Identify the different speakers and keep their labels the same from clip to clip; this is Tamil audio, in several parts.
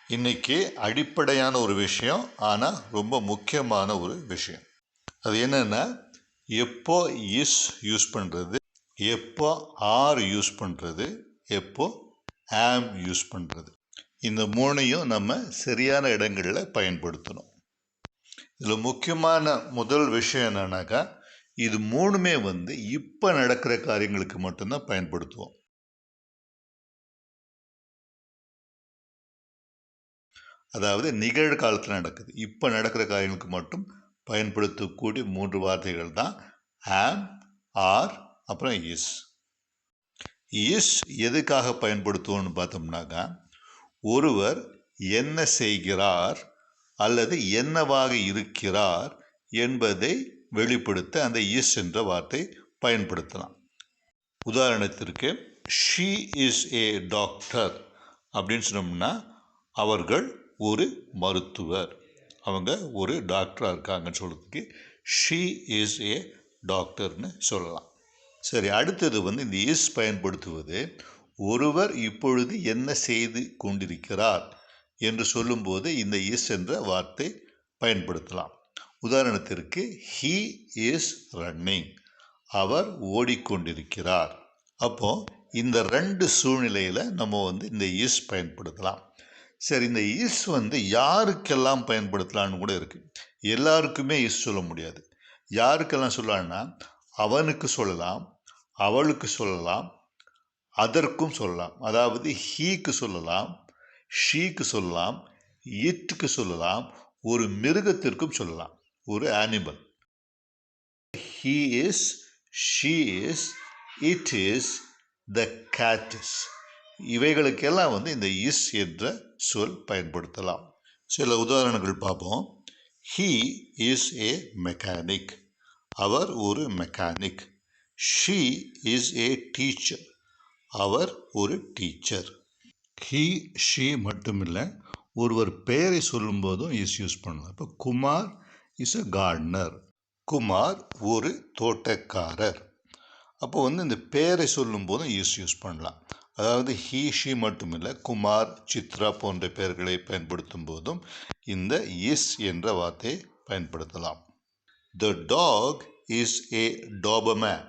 Speaker 1: இன்னைக்கு அடிப்படையான ஒரு விஷயம், ஆனால் ரொம்ப முக்கியமான ஒரு விஷயம். அது என்னென்னா, எப்போ இஸ் யூஸ் பண்ணுறது, எப்போ ஆர் யூஸ் பண்ணுறது, எப்போ ஆம் யூஸ் பண்ணுறது, இந்த மூணையும் நம்ம சரியான இடங்களில் பயன்படுத்தணும். இதில் முக்கியமான முதல் விஷயம் என்னன்னாக்கா, இது மூணுமே இப்போ நடக்கிற காரியங்களுக்கு மட்டும்தான் பயன்படுத்துவோம். அதாவது நிகழ்காலத்தில் நடக்குது, இப்போ நடக்கிற காரியங்களுக்கு மட்டும் பயன்படுத்தக்கூடிய 3 வார்த்தைகள் தான் ஆம், ஆர், அப்புறம் இஸ். இஸ் எதுக்காக பயன்படுத்துவோம்னு பார்த்தோம்னாக்கா, ஒருவர் என்ன செய்கிறார் அல்லது என்னவாக இருக்கிறார் என்பதை வெளிப்படுத்த அந்த இஸ் என்ற வார்த்தை பயன்படுத்தலாம். உதாரணத்திற்கு, ஷீ இஸ் ஏ டாக்டர் அப்படின்னு சொன்னோம்னா, அவர்கள் ஒரு மருத்துவர், அவங்க ஒரு டாக்டராக இருக்காங்கன்னு சொல்கிறதுக்கு ஷீ இஸ் ஏ டாக்டர்னு சொல்லலாம். சரி, அடுத்தது இந்த இஸ் பயன்படுத்துவது ஒருவர் இப்பொழுது என்ன செய்து கொண்டிருக்கிறார் என்று சொல்லும்போது இந்த இஸ் என்ற வார்த்தை பயன்படுத்தலாம். உதாரணத்திற்கு, ஹீ இஸ் ரன்னிங், அவர் ஓடிக்கொண்டிருக்கிறார். அப்போ இந்த 2 சூழ்நிலையில் நம்ம இந்த இஸ் பயன்படுத்தலாம். சரி, இந்த இஸ் யாருக்கெல்லாம் பயன்படுத்தலான்னு கூட இருக்கு. எல்லாருக்குமே இஸ் சொல்ல முடியாது. யாருக்கெல்லாம் சொல்லலாம்னா, அவனுக்கு சொல்லலாம், அவளுக்கு சொல்லலாம், அதற்கும் சொல்லலாம். அதாவது ஹீக்கு சொல்லலாம், ஷீக்கு சொல்லலாம், இட்டுக்கு சொல்லலாம், ஒரு மிருகத்திற்கும் சொல்லலாம், ஒரு animal. He is, she is, it is, the cat is, இவைகளுக்கெல்லாம் இந்த இஸ் என்ற சொல் பயன்படுத்தலாம். சில உதாரணங்கள் பார்ப்போம். ஹீ இஸ் ஏ மெக்கானிக், அவர் ஒரு mechanic. She is a teacher, அவர் ஒரு டீச்சர். ஹீ, ஷீ மட்டுமில்லை, ஒருவர் பெயரை சொல்லும் போதும் இஸ் யூஸ் பண்ணலாம். இப்போ Kumar is a gardener, Kumar ஒரு தோட்டக்காரர். அப்போ இந்த பெயரை சொல்லும் போதும் இஸ் யூஸ் பண்ணலாம். அதாவது ஹீ, ஷீ மட்டுமில்லை, குமார், சித்ரா போன்ற பெயர்களை பயன்படுத்தும் போதும் இந்த இஸ் என்ற வார்த்தையை பயன்படுத்தலாம். The dog is a Doberman,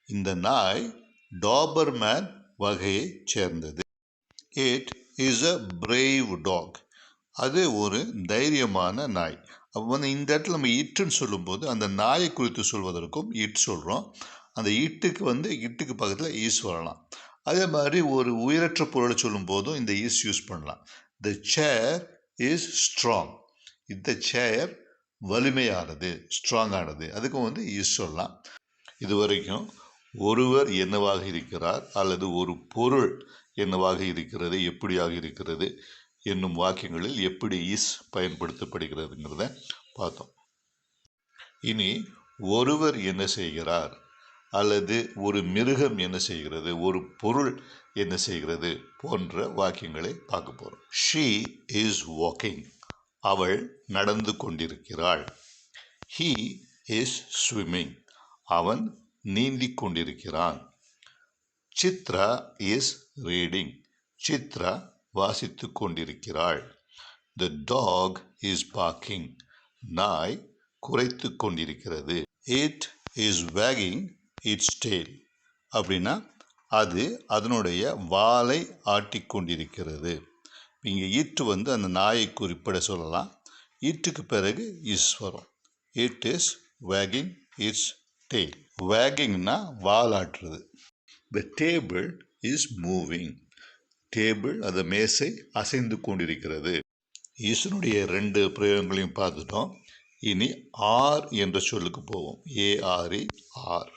Speaker 1: இந்த நாய் டாபர்மேன் வகையை சேர்ந்தது. It is a brave dog, அது ஒரு தைரியமான நாய். அப்போ இந்த இடத்துல நம்ம இட்டுன்னு சொல்லும்போது அந்த நாயை குறித்து சொல்வதற்கும் இட் சொல்கிறோம். அந்த இட்டுக்கு பக்கத்தில் ஈஸ் வரலாம். அதே மாதிரி ஒரு உயிரற்ற பொருளை சொல்லும் போதும் இந்த இஸ் யூஸ் பண்ணலாம். த சேர் இஸ் ஸ்ட்ராங், இந்த சேர் வலிமையானது, ஸ்ட்ராங்கானது, அதுக்கும் இஸ் சொல்லலாம். இதுவரைக்கும் ஒருவர் என்னவாக இருக்கிறார் அல்லது ஒரு பொருள் என்னவாக இருக்கிறது, எப்படியாக இருக்கிறது என்னும் வாக்கியங்களில் எப்படி இஸ் பயன்படுத்தப்படுகிறதுங்கிறத பார்த்தோம். இனி ஒருவர் என்ன செய்கிறார் அல்லது ஒரு மிருகம் என்ன செய்கிறது, ஒரு பொருள் என்ன செய்கிறது போன்ற வாக்கியங்களை பார்க்க போகிறோம். ஷீ இஸ் வாக்கிங், அவள் நடந்து கொண்டிருக்கிறாள். ஹீ இஸ் ஸ்விம்மிங், அவன் நீந்தி கொண்டிருக்கிறான். சித்ரா இஸ் ரீடிங், சித்ரா வாசித்து கொண்டிருக்கிறாள். த டாக் இஸ் பார்க்கிங், நாய் குரைத்து கொண்டிருக்கிறது. It is wagging its tail, அப்படின்னா அது அதனுடைய வாலை ஆட்டிக்கொண்டிருக்கிறது. இங்கே இட்டு அந்த நாயை குறிப்பிட சொல்லலாம். இட்டுக்கு பிறகு இஸ் வரும். It is wagging its tail. வேகிங்னா வால் ஆட்டுறது. The table is moving, table, அந்த மேசை அசைந்து கொண்டிருக்கிறது. இஸ்னுடைய 2 பிரயோகங்களையும் பார்த்துட்டோம். இனி ஆர் என்ற சொல்லுக்கு போவோம். ARE, R.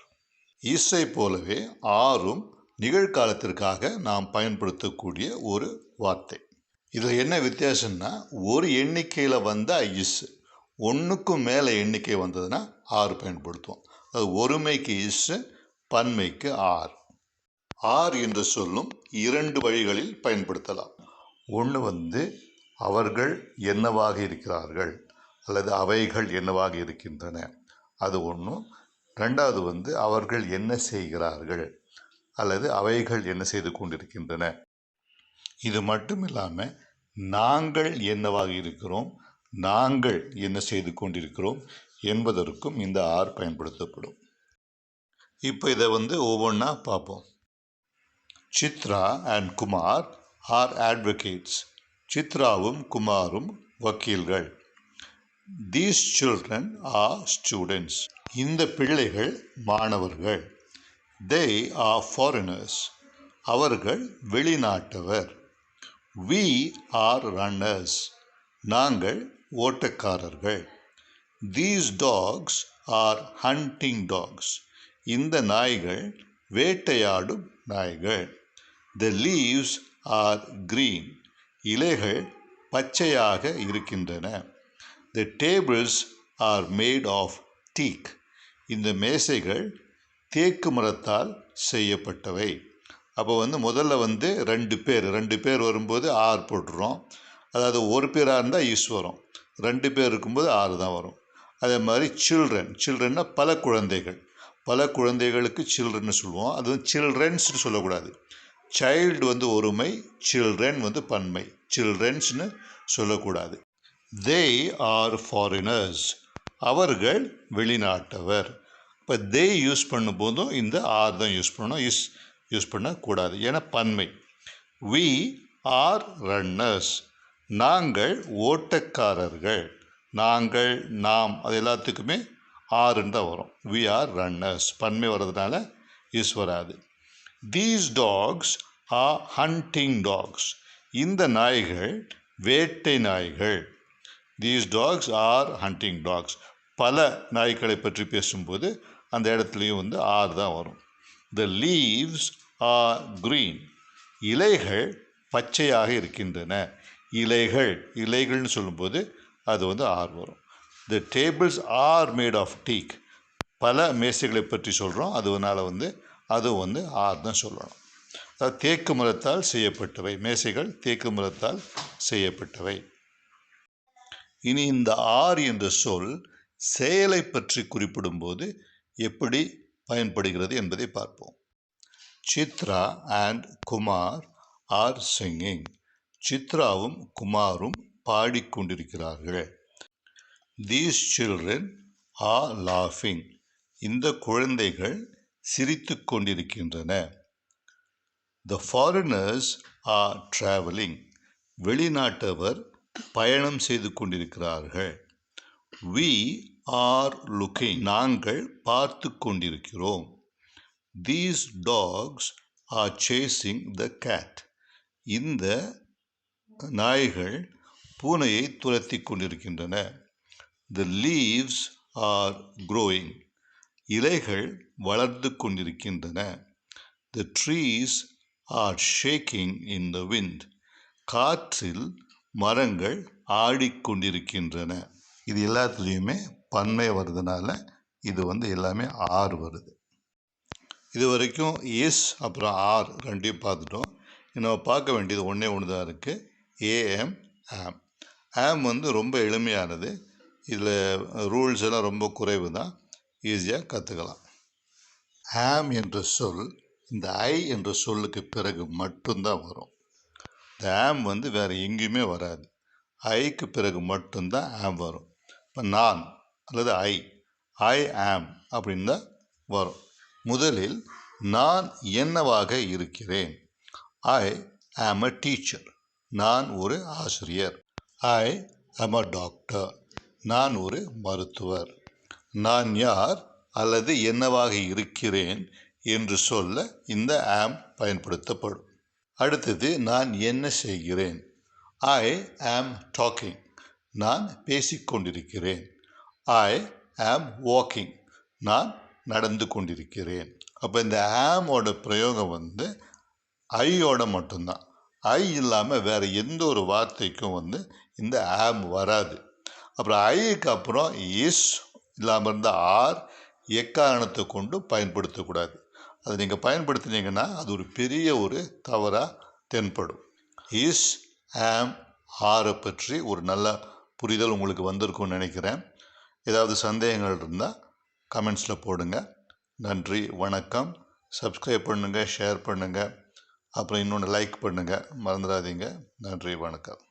Speaker 1: இஸ்ஸை போலவே ஆரும் நிகழ்காலத்திற்காக நாம் பயன்படுத்தக்கூடிய ஒரு வார்த்தை. இதில் என்ன வித்தியாசம்னா, ஒரு எண்ணிக்கையில் வந்தால் இஸ், ஒன்றுக்கும் மேலே எண்ணிக்கை வந்ததுன்னா ஆர் பயன்படுத்துவோம். அது ஒருமைக்கு இஸ், பன்மைக்கு ஆர். ஆர் என்ற சொல்லும் 2 வழிகளில் பயன்படுத்தலாம். ஒன்று அவர்கள் என்னவாக இருக்கிறார்கள் அல்லது அவைகள் என்னவாக இருக்கின்றன, அது ஒன்றும். ரெண்டாவது அவர்கள் என்ன செய்கிறார்கள் அல்லது அவைகள் என்ன செய்து கொண்டிருக்கின்றன. இது மட்டும் இல்லாமல் நாங்கள் என்னவாக இருக்கிறோம், நாங்கள் என்ன செய்து கொண்டிருக்கிறோம் என்பதற்கும் இந்த ஆர் பயன்படுத்தப்படும். இப்போ இதை ஒவ்வொன்றா பார்ப்போம். Chitra and Kumar are advocates. சித்ராவும் குமாரும் வக்கீல்கள். These children are students. இந்த பிள்ளைகள் மாணவர்கள். They are foreigners. அவர்கள் வெளிநாட்டவர். We are runners. நாங்கள் ஓட்டக்காரர்கள். These dogs are hunting dogs. இந்த நாய்கள் வேட்டையாடும் நாய்கள். The leaves are green. இலைகள் பச்சையாக இருக்கின்றன. The tables are made of teak. இந்த மேசைகள் தேக்கு மரத்தால் செய்யப்பட்டவை. அப்போ முதல்ல ரெண்டு பேர் வரும்போது ஆர் போட்டுறோம். அதாவது ஒரு பேராக இருந்தால் இஸ் வரும், ரெண்டு பேர் இருக்கும்போது ஆறு தான் வரும். அதே மாதிரி சில்ட்ரன்னா பல குழந்தைகளுக்கு சில்ட்ரன் சொல்லுவோம். அது சில்ட்ரன்ஸ்னு சொல்லக்கூடாது. சைல்டு ஒருமை, சில்ட்ரன் பன்மை. சில்ட்ரன்ஸ்னு சொல்லக்கூடாது. They are foreigners. அவர்கள் வெளிநாட்டவர். இப்போ they யூஸ் பண்ணும்போதும் இந்த ஆர் தான் யூஸ் பண்ணணும், இஸ் யூஸ் பண்ணக்கூடாது, ஏன்னா பன்மை. We are runners. நாங்கள் ஓட்டக்காரர்கள். நாங்கள், நாம், அது எல்லாத்துக்குமே ஆறுன்னு தான் வரும். We are runners. பன்மை வர்றதுனால இஸ் வராது. These dogs are hunting dogs. இந்த நாய்கள் வேட்டை நாய்கள். These dogs are hunting dogs. பல நாய்களை பற்றி பேசும்போது அந்த இடத்துலையும் ஆர் தான் வரும். The leaves are green. இலைகள் பச்சையாக இருக்கின்றன. இலைகள்னு சொல்லும்போது அது ஆர் வரும். The tables are made of teak. பல மேசைகளை பற்றி சொல்கிறோம், அதனால் அது ஆர் தான் சொல்லணும். அதாவது தேக்கு மரத்தால் செய்யப்பட்டவை. மேசைகள் தேக்கு மரத்தால் செய்யப்பட்டவை. இனி இந்த ஆர் என்ற சொல் செயலை பற்றி குறிப்பிடும்போது எப்படி பயன்படுகிறது என்பதை பார்ப்போம். Chitra and Kumar are singing. சித்ராவும் குமாரும் பாடிக்கொண்டிருக்கிறார்கள். These children are laughing. இந்த குழந்தைகள் சிரித்து கொண்டிருக்கின்றன. The foreigners are traveling. வெளிநாட்டவர் பயணம் செய்து கொண்டிருக்கிறார்கள். We are looking. நாங்கள் பார்த்து கொண்டிருக்கிறோம். These dogs are chasing the cat. இந்த நாய்கள் பூனையை துரத்தி கொண்டிருக்கின்றன. The leaves are growing. இலைகள் வளர்ந்து கொண்டிருக்கின்றன. The trees are shaking in the wind. காற்றில் மரங்கள் ஆடிக்கொண்டிருக்கின்றன. இது எல்லாத்துலேயுமே பன்மை வருதுனால இது எல்லாமே ஆர் வருது. இது வரைக்கும் இஸ் அப்புறம் ஆர் ரெண்டையும் பார்த்துட்டோம். நம்ம பார்க்க வேண்டியது ஒன்று தான் இருக்குது. ஏஎம் ஆம். ஆம் ரொம்ப எளிமையானது. இதில் ரூல்ஸ் எல்லாம் ரொம்ப குறைவு தான், ஈஸியாக கற்றுக்கலாம். ஆம் என்ற சொல் இந்த ஐ என்ற சொல்லுக்கு பிறகு மட்டும்தான் வரும். இந்த ஆம் வேறு எங்கேயுமே வராது. ஐக்கு பிறகு மட்டும்தான் ஆம் வரும். இப்போ நான் அல்லது ஐ ஆம் அப்படின்னு தான் வரும். முதலில் நான் என்னவாக இருக்கிறேன். ஐ ஆம் அ டீச்சர். நான் ஒரு ஆசிரியர். ஐ ஆம் அ டாக்டர். நான் ஒரு மருத்துவர். நான் யார் அல்லது என்னவாக இருக்கிறேன் என்று சொல்ல இந்த ஆம் பயன்படுத்தப்படும். அடுத்தது நான் என்ன செய்கிறேன். ஐ ஆம் டாக்கிங். நான் பேசிக்கொண்டிருக்கிறேன். ஐ ஆம் வாக்கிங். நான் நடந்து கொண்டிருக்கிறேன். அப்போ இந்த ஆமோட பிரயோகம் ஐயோட மட்டும்தான். ஐ இல்லாமல் வேறு எந்த ஒரு வார்த்தைக்கும் இந்த ஆம் வராது. அப்புறம் ஐக்கு அப்புறம் இஸ் இல்லாமல் இருந்தால் ஆர் எக்காரணத்தை கொண்டு பயன்படுத்தக்கூடாது. அதை நீங்கள் பயன்படுத்தினீங்கன்னா அது ஒரு பெரிய ஒரு தவறாக தென்படும். இஸ் ஆம் ஆரை பற்றி ஒரு நல்ல புரிதல் உங்களுக்கு வந்திருக்கும்னு நினைக்கிறேன். ஏதாவது சந்தேகங்கள் இருந்தால் கமெண்ட்ஸில் போடுங்க. நன்றி, வணக்கம். சப்ஸ்கிரைப் பண்ணுங்கள், ஷேர் பண்ணுங்கள், அப்புறம் இன்னொன்று லைக் பண்ணுங்கள், மறந்துடாதீங்க. நன்றி, வணக்கம்.